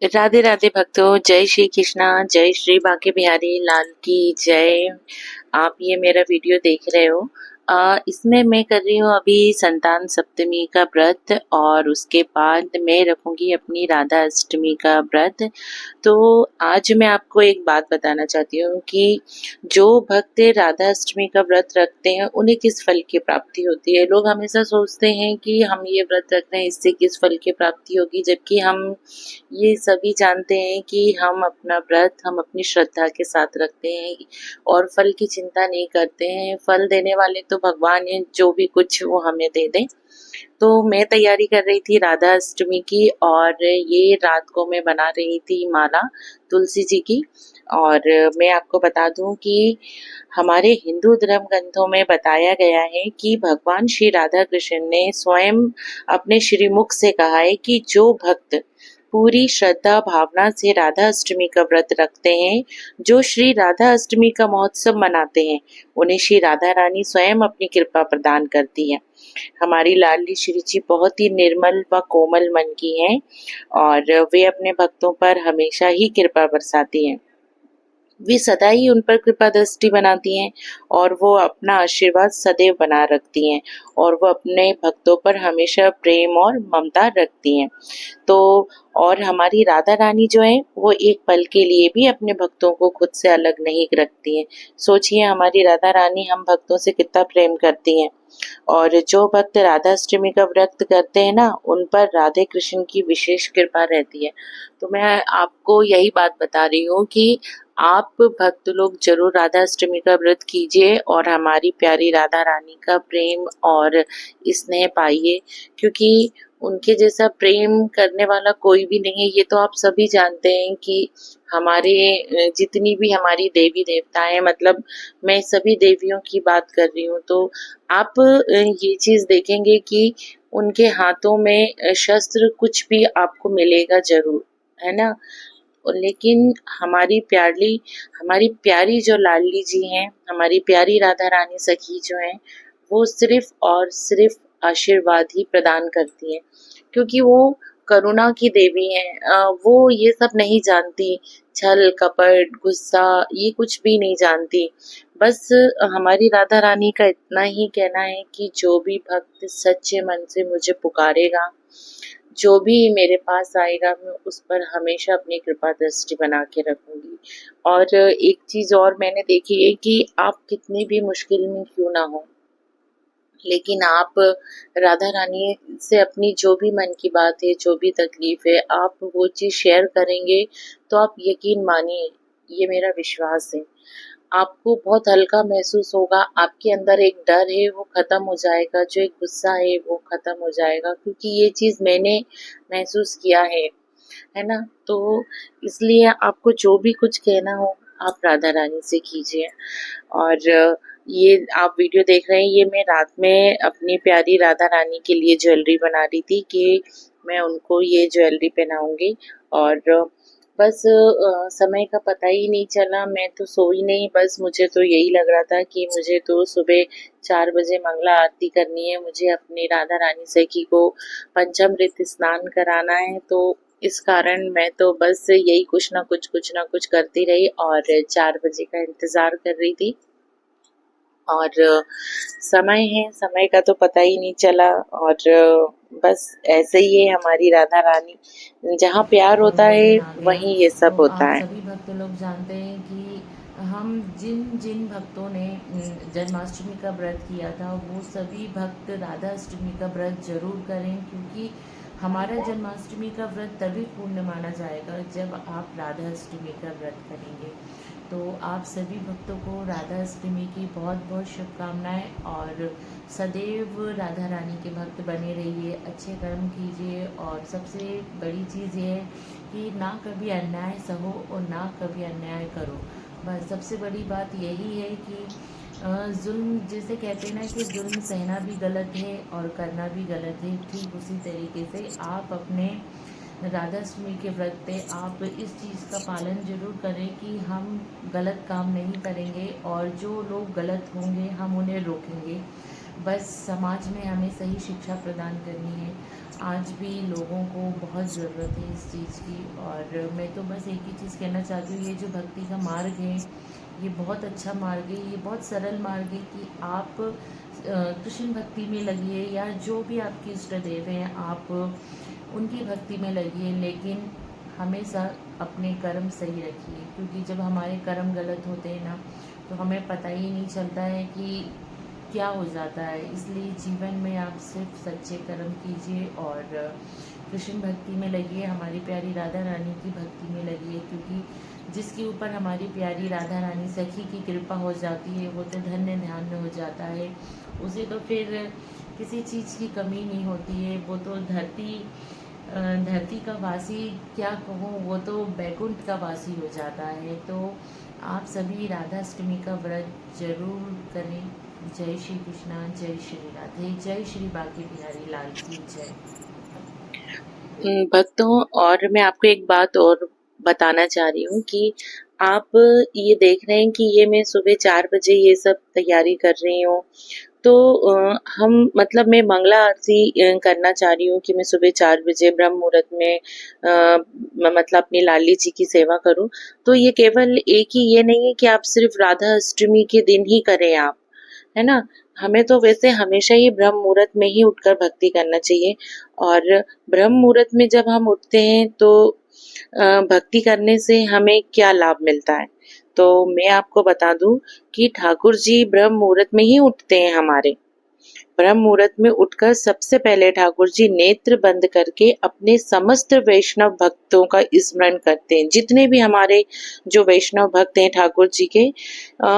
राधे राधे भक्तों, जय श्री कृष्णा, जय श्री बांके बिहारी लाल की जय। आप ये मेरा वीडियो देख रहे हो। इसमें मैं कर रही हूँ अभी संतान सप्तमी का व्रत और उसके बाद मैं रखूंगी अपनी राधा अष्टमी का व्रत। तो आज मैं आपको एक बात बताना चाहती हूँ कि जो भक्त राधा अष्टमी का व्रत रखते हैं उन्हें किस फल की प्राप्ति होती है। लोग हमेशा सोचते हैं कि हम ये व्रत रख रहे हैं इससे किस फल की प्राप्ति होगी, जबकि हम ये सभी जानते हैं कि हम अपना व्रत हम अपनी श्रद्धा के साथ रखते हैं और फल की चिंता नहीं करते हैं। फल देने वाले तो भगवान हैं, जो भी कुछ वो हमें दे दें। तो मैं तैयारी कर रही थी राधा अष्टमी की और ये रात को मैं बना रही थी माला तुलसी जी की। और मैं आपको बता दूं कि हमारे हिंदू धर्म ग्रंथों में बताया गया है कि भगवान श्री राधा कृष्ण ने स्वयं अपने श्रीमुख से कहा है कि जो भक्त पूरी श्रद्धा भावना से राधा अष्टमी का व्रत रखते हैं, जो श्री राधा अष्टमी का महोत्सव मनाते हैं, उन्हें श्री राधा रानी स्वयं अपनी कृपा प्रदान करती है। हमारी लाडली श्री जी बहुत ही निर्मल व कोमल मन की हैं और वे अपने भक्तों पर हमेशा ही कृपा बरसाती हैं। वे सदा ही उन पर कृपा दृष्टि बनाती हैं और वो अपना आशीर्वाद सदैव बना रखती हैं और वो अपने भक्तों पर हमेशा प्रेम और ममता रखती हैं। तो और हमारी राधा रानी जो है वो एक पल के लिए भी अपने भक्तों को खुद से अलग नहीं रखती हैं। सोचिए हमारी राधा रानी हम भक्तों से कितना प्रेम करती हैं। और जो भक्त राधा अष्टमी का व्रत करते हैं ना, उन पर राधे कृष्ण की विशेष कृपा रहती है। तो मैं आपको यही बात बता रही हूँ कि आप भक्त लोग जरूर राधा अष्टमी का व्रत कीजिए और हमारी प्यारी राधा रानी का प्रेम और स्नेह पाइए, क्योंकि उनके जैसा प्रेम करने वाला कोई भी नहीं है। ये तो आप सभी जानते हैं कि हमारे जितनी भी हमारी देवी देवताएं, मतलब मैं सभी देवियों की बात कर रही हूँ, तो आप ये चीज देखेंगे कि उनके हाथों में शस्त्र कुछ भी आपको मिलेगा जरूर, है ना। और लेकिन हमारी प्यारी जो लाडली जी हैं, हमारी प्यारी राधा रानी सखी जो हैं, वो सिर्फ और सिर्फ आशीर्वाद ही प्रदान करती हैं, क्योंकि वो करुणा की देवी हैं। वो ये सब नहीं जानती, छल कपट गुस्सा ये कुछ भी नहीं जानती। बस हमारी राधा रानी का इतना ही कहना है कि जो भी भक्त सच्चे मन से मुझे पुकारेगा, जो भी मेरे पास आएगा, मैं उस पर हमेशा अपनी कृपा दृष्टि बना के रखूंगी। और एक चीज और मैंने देखी है कि आप कितनी भी मुश्किल में क्यों ना हो, लेकिन आप राधा रानी से अपनी जो भी मन की बात है, जो भी तकलीफ है, आप वो चीज शेयर करेंगे तो आप यकीन मानिए, ये मेरा विश्वास है, आपको बहुत हल्का महसूस होगा। आपके अंदर एक डर है वो खत्म हो जाएगा, जो एक गुस्सा है वो खत्म हो जाएगा, क्योंकि ये चीज मैंने महसूस किया है ना। तो इसलिए आपको जो भी कुछ कहना हो आप राधा रानी से कीजिए। और ये आप वीडियो देख रहे हैं, ये मैं रात में अपनी प्यारी राधा रानी के लिए ज्वेलरी बना रही थी कि मैं उनको ये ज्वेलरी पहनाऊंगी। और बस समय का पता ही नहीं चला, मैं तो सोई नहीं, बस मुझे तो यही लग रहा था कि मुझे तो सुबह 4 बजे मंगला आरती करनी है, मुझे अपनी राधा रानी सखी को पंचामृत स्नान कराना है। तो इस कारण मैं तो बस यही कुछ ना कुछ करती रही और 4 बजे का इंतजार कर रही थी। और समय है, समय का तो पता ही नहीं चला। और बस ऐसे ही है हमारी राधा रानी, जहाँ प्यार और होता जय है महादेव। वहीं ये सब तो होता आप है। सभी भक्त लोग जानते हैं कि हम जिन जिन भक्तों ने जन्माष्टमी का व्रत किया था, वो सभी भक्त राधा अष्टमी का व्रत जरूर करें, क्योंकि हमारा जन्माष्टमी का व्रत तभी पूर्ण माना जाएगा जब आप राधा अष्टमी का व्रत करेंगे। तो आप सभी भक्तों को राधा अष्टमी की बहुत बहुत शुभकामनाएं और सदैव राधा रानी के भक्त बने रहिए, अच्छे कर्म कीजिए। और सबसे बड़ी चीज़ ये है कि ना कभी अन्याय सहो और ना कभी अन्याय करो। बस सबसे बड़ी बात यही है कि जुल्म, जैसे कहते हैं ना कि जुल्म सहना भी गलत है और करना भी गलत है, ठीक उसी तरीके से आप अपने राधाष्टमी के व्रत पे आप इस चीज़ का पालन जरूर करें कि हम गलत काम नहीं करेंगे और जो लोग गलत होंगे हम उन्हें रोकेंगे। बस समाज में हमें सही शिक्षा प्रदान करनी है। आज भी लोगों को बहुत ज़रूरत है इस चीज़ की। और मैं तो बस एक ही चीज़ कहना चाहती हूँ, ये जो भक्ति का मार्ग है, ये बहुत अच्छा मार्ग है, ये बहुत सरल मार्ग है कि आप कृष्ण भक्ति में लगिए, या जो भी आपके इष्ट देव हैं आप उनकी भक्ति में लगिए, लेकिन हमेशा अपने कर्म सही रखिए, क्योंकि जब हमारे कर्म गलत होते हैं ना, तो हमें पता ही नहीं चलता है कि क्या हो जाता है। इसलिए जीवन में आप सिर्फ सच्चे कर्म कीजिए और कृष्ण भक्ति में लगिए, हमारी प्यारी राधा रानी की भक्ति में लगिए, क्योंकि जिसके ऊपर हमारी प्यारी राधा रानी सखी की कृपा हो जाती है, वो तो धन्य ध्यान हो जाता है। उसे तो फिर किसी चीज़ की कमी नहीं होती है, वो तो धरती का वासी क्या कहूँ, वो तो बैकुंठ का वासी हो जाता है। तो आप सभी राधाष्टमी का व्रत जरूर करें। जय श्री कृष्णा, जय श्री राधे, जय श्री बांके बिहारी लाल की जय। भक्तों, और मैं आपको एक बात और बताना चाह रही हूँ कि आप ये देख रहे हैं कि ये मैं सुबह 4 बजे ये सब तैयारी कर रही हूँ। तो हम मतलब मैं मंगला आरती करना चाह रही हूँ कि मैं सुबह 4 बजे ब्रह्म मुहूर्त में मतलब अपनी लाली जी की सेवा करूँ। तो ये केवल एक ही ये नहीं है कि आप सिर्फ राधा अष्टमी के दिन ही करें आप, है ना? हमें तो वैसे हमेशा ही ब्रह्म मुहूर्त में ही उठकर भक्ति करना चाहिए। और ब्रह्म मुहूर्त में जब हम उठते हैं तो भक्ति करने से हमें क्या लाभ मिलता है? तो मैं आपको बता दूं कि ठाकुर जी ब्रह्म मुहूर्त में ही उठते हैं हमारे। ब्रह्म मुहूर्त में उठकर सबसे पहले ठाकुर जी नेत्र बंद करके अपने समस्त वैष्णव भक्तों का स्मरण करते हैं। जितने भी हमारे जो वैष्णव भक्त हैं ठाकुर जी के,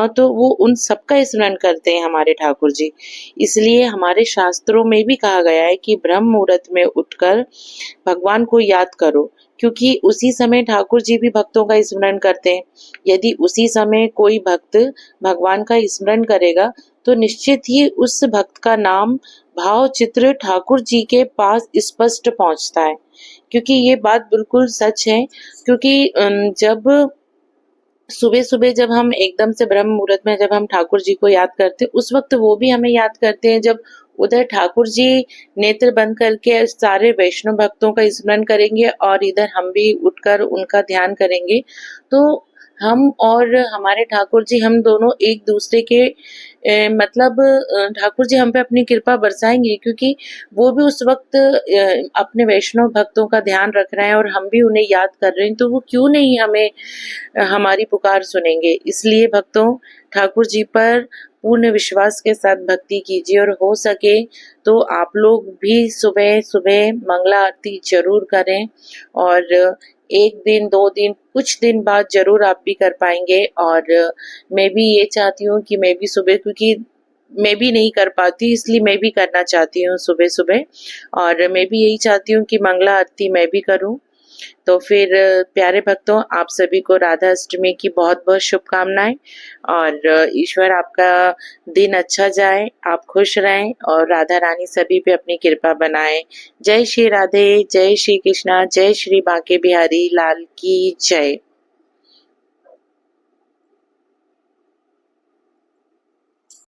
तो वो उन सबका स्मरण करते हैं हमारे ठाकुर जी। इसलिए हमारे शास्त्रों में भी कहा गया है कि ब्रह्म मुहूर्त में उठकर भगवान को याद करो, क्योंकि उसी समय ठाकुर जी भी भक्तों का स्मरण करते हैं। यदि उसी समय कोई भक्त भगवान का स्मरण करेगा तो निश्चित ही उस भक्त का नाम भाव चित्र ठाकुर जी के पास स्पष्ट पहुंचता है। क्योंकि ये बात बिल्कुल सच है। क्योंकि जब सुबह-सुबह जब हम एकदम से ब्रह्म मुहूर्त में जब हम ठाकुर जी को याद करते हैं, उस वक़्त वो भी हमें याद करते हैं। जब उधर ठाकुर जी नेत्र बंद करके सारे वैष्णव भक्तों का स्मरण करेंगे और इधर हम भी उठकर उनका ध्यान करेंगे, तो हम और हमारे ठाकुर जी हम दोनों एक-दूसरे के मतलब ठाकुर जी हम पे अपनी कृपा बरसाएँगे, क्योंकि वो भी उस वक़्त अपने वैष्णव भक्तों का ध्यान रख रहे हैं और हम भी उन्हें याद कर रहे हैं, तो वो क्यों नहीं हमें हमारी पुकार सुनेंगे। इसलिए भक्तों, ठाकुर जी पर पूर्ण विश्वास के साथ भक्ति कीजिए और हो सके तो आप लोग भी सुबह-सुबह मंगला आरती ज़रूर करें। और 1 दिन, 2 दिन, कुछ दिन बाद ज़रूर आप भी कर पाएँगे। और मैं भी ये चाहती हूँ कि मैं भी सुबह, क्योंकि मैं भी नहीं कर पाती, इसलिए मैं भी करना चाहती हूँ सुबह-सुबह। और मैं भी यही चाहती हूँ कि मंगला आरती मैं भी करूँ। तो फिर प्यारे भक्तों, आप सभी को राधा अष्टमी की बहुत-बहुत शुभकामनाएँ। और ईश्वर आपका दिन अच्छा जाए, आप खुश रहें और राधा रानी सभी पे अपनी कृपा बनाए। जय श्री राधे, जय श्री कृष्णा, जय श्री बांके बिहारी लाल की जय।